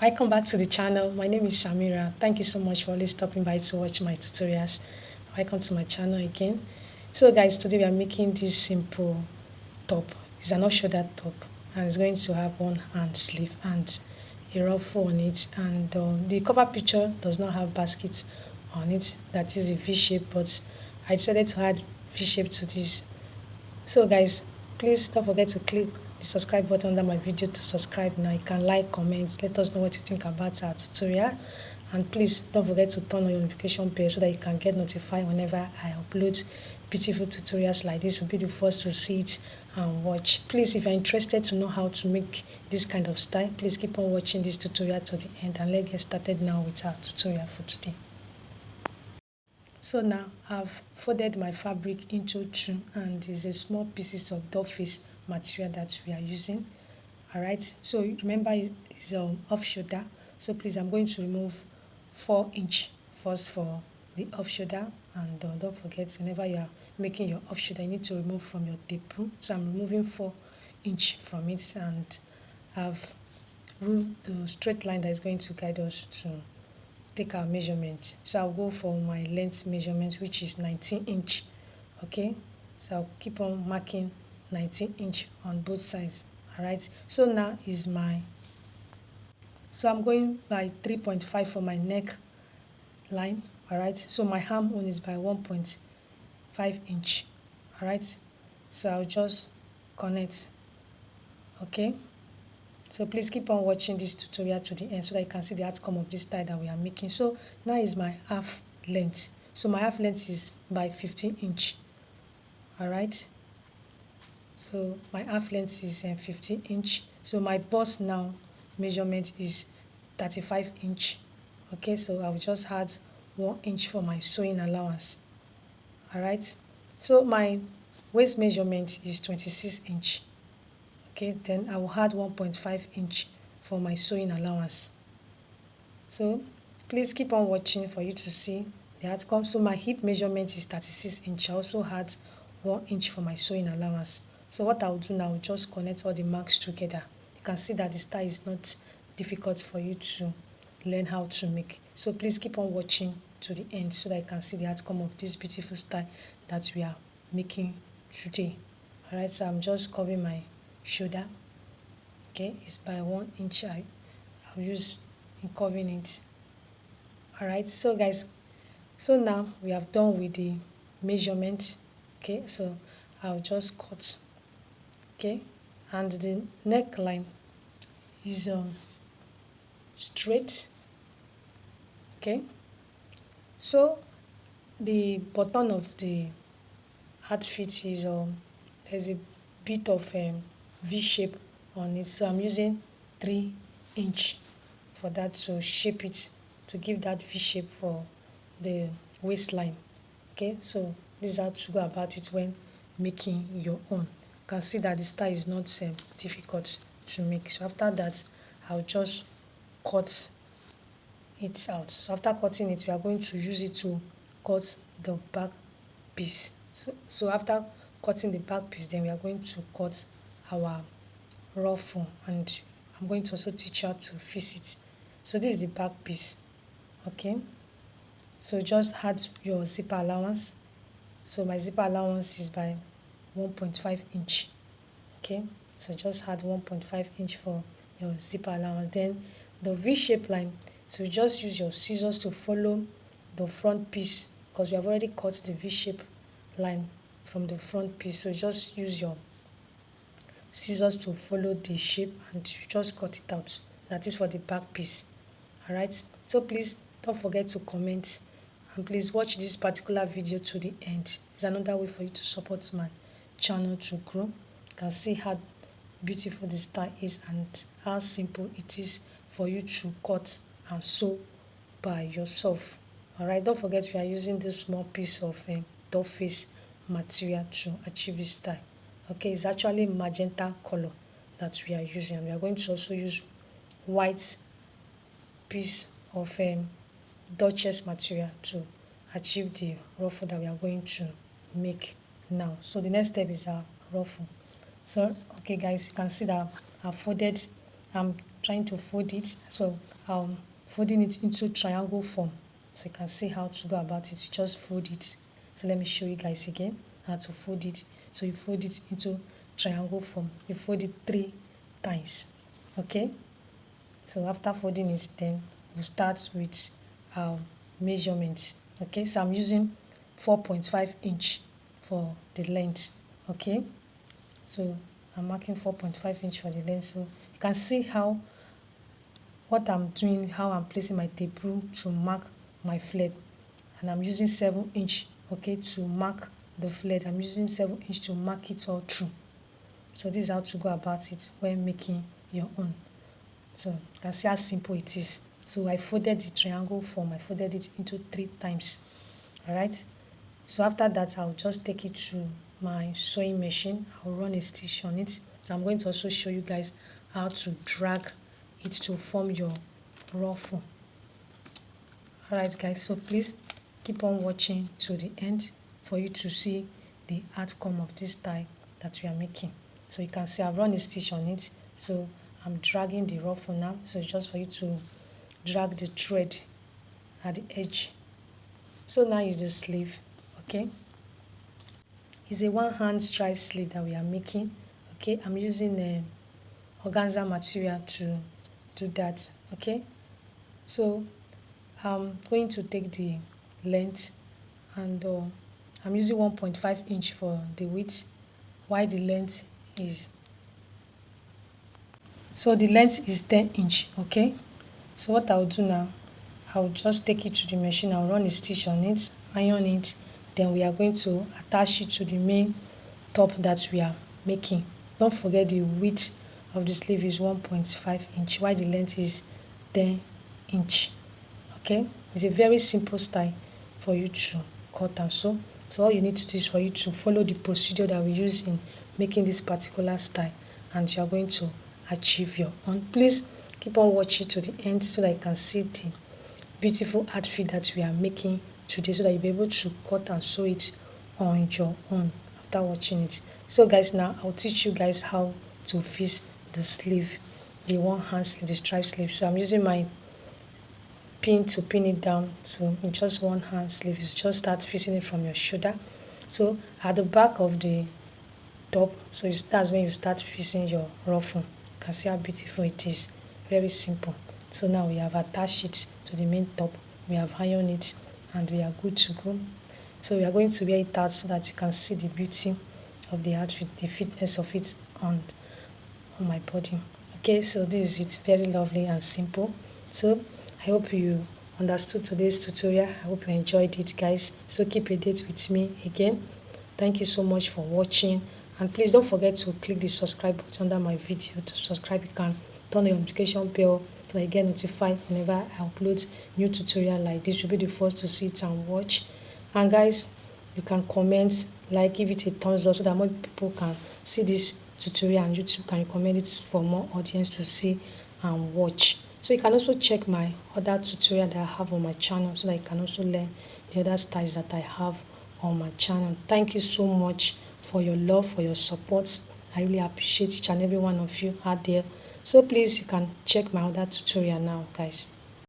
Welcome back to the channel. My name is Samira. Thank you so much for always stopping by to watch my tutorials. Welcome to my channel again. So guys, today we are making this simple top. It's an off-shoulder top and it's going to have one hand sleeve and a ruffle on it, and the cover picture does not have baskets on it. That is a V shape, but I decided to add V shape to this. So guys, please don't forget to click the subscribe button under my video to subscribe now. You can like, comment, let us know what you think about our tutorial, and please don't forget to turn on your notification bell so that you can get notified whenever I upload beautiful tutorials like this. You'll be the first to see it and watch. Please, if you're interested to know how to make this kind of style, please keep on watching this tutorial to the end, and let's get started now with our tutorial for today. So now I've folded my fabric into two, and there's a small pieces of doll face material that we are using. Alright, so remember it's off shoulder, so please I'm going to remove 4" first for the off shoulder, and don't forget, whenever you are making your off shoulder you need to remove from your tape rule. So I'm removing 4" from it, and I've ruled the straight line that is going to guide us to take our measurement. So I'll go for my length measurement, which is 19". Okay, so I'll keep on marking 19" on both sides. All right, so now is my, so I'm going by 3.5 for my neck line. All right, so my arm one is by 1.5". All right, so I'll just connect. Okay, so please keep on watching this tutorial to the end so that you can see the outcome of this style that we are making. So now is my half length. So my half length is by 15". All right, so my half length is 15". So my bust now measurement is 35". Okay, so I'll just add 1" for my sewing allowance. All right, so my waist measurement is 26". Okay, then I will add 1.5" for my sewing allowance. So please keep on watching for you to see the outcome. So my hip measurement is 36". I also add 1" for my sewing allowance. So what I'll do now, I'll just connect all the marks together. You can see that the style is not difficult for you to learn how to make. So please keep on watching to the end so that you can see the outcome of this beautiful style that we are making today. All right, so I'm just covering my shoulder. Okay, it's by 1". I'll use in covering it. All right, so guys, so now we have done with the measurement. Okay, so I'll just cut. Okay, and the neckline is straight. Okay, so the button of the outfit is there's a bit of V shape on it, so I'm using 3" for that to shape it, to give that V shape for the waistline. Okay, so this is how to go about it when making your own. You can see that the style is not difficult to make. So after that, I'll just cut it out. So after cutting it, we are going to use it to cut the back piece. So after cutting the back piece, then we are going to cut our ruffle, and I'm going to also teach you how to fix it. So this is the back piece. Okay, so just add your zipper allowance. So my zipper allowance is by 1.5". Okay, so just add 1.5" for your zipper allowance. Then the V shape line, so just use your scissors to follow the front piece, because we have already cut the V shape line from the front piece. So just use your scissors to follow the shape and you just cut it out. That is for the back piece. All right, so please don't forget to comment, and please watch this particular video to the end. It's another way for you to support my channel to grow. You can see how beautiful the style is and how simple it is for you to cut and sew by yourself. All right, don't forget we are using this small piece of doll face material to achieve this style. Okay, it's actually magenta color that we are using, and we are going to also use white piece of Duchess material to achieve the ruffle that we are going to make now. So the next step is our ruffle. So okay guys, you can see that I've folded, I'm trying to fold it. So I'm folding it into triangle form. So you can see how to go about it. You just fold it. So let me show you guys again how to fold it. So you fold it into triangle form. You fold it 3 times. Okay. So after folding it, then we'll start with our measurements. Okay. So I'm using 4.5 inch for the length. Okay. So I'm marking 4.5 inch for the length. So you can see how what I'm doing, how I'm placing my tape rule to mark my flap. And I'm using 7 inch, okay, to mark the flap. I'm using 7 inch to mark it all through. So this is how to go about it when making your own. So you can see how simple it is. So I folded the triangle form. I folded it into 3 times. All right. So after that, I'll just take it to my sewing machine. I'll run a stitch on it. So I'm going to also show you guys how to drag it to form your ruffle. Alright guys, so please keep on watching to the end for you to see the outcome of this tie that we are making. So you can see I've run a stitch on it. So I'm dragging the ruffle now. So it's just for you to drag the thread at the edge. So now is the sleeve, okay? It's a one-hand stripe sleeve that we are making. Okay, I'm using organza material to do that. Okay, so I'm going to take the length and I'm using 1.5 inch for the width, while the length is, so the length is 10 inch. Okay, so what I'll do now, I'll just take it to the machine. I'll run a stitch on it, iron it, then we are going to attach it to the main top that we are making. Don't forget the width of the sleeve is 1.5 inch, while the length is 10 inch. Okay, it's a very simple style for you to cut and sew. So all you need to do is for you to follow the procedure that we use in making this particular style, and you are going to achieve your own. Please keep on watching to the end so that you can see the beautiful outfit that we are making today, so that you'll be able to cut and sew it on your own after watching it. So guys, now I'll teach you guys how to fix the sleeve, the one hand sleeve, the stripe sleeve. So I'm using my pin to pin it down. So it's just one hand sleeve. You just start fixing it from your shoulder. So at the back of the top, so that's when you start fixing your ruffle. You can see how beautiful it is. Very simple. So now we have attached it to the main top. We have ironed it and we are good to go. So we are going to wear it out so that you can see the beauty of the outfit, the fitness of it on my body. Okay, so this is it. Very lovely and simple. So I hope you understood today's tutorial. I hope you enjoyed it, guys. So keep a date with me again. Thank you so much for watching, and please don't forget to click the subscribe button under my video. To subscribe, you can turn on your notification bell so that you get notified whenever I upload new tutorial like this. You'll be the first to see it and watch. And guys, you can comment, like, give it a thumbs up so that more people can see this tutorial, and YouTube can recommend it for more audience to see and watch. So you can also check my other tutorial that I have on my channel so that you can also learn the other styles that I have on my channel. Thank you so much for your love, for your support. I really appreciate each and every one of you out there. So please, you can check my other tutorial now, guys.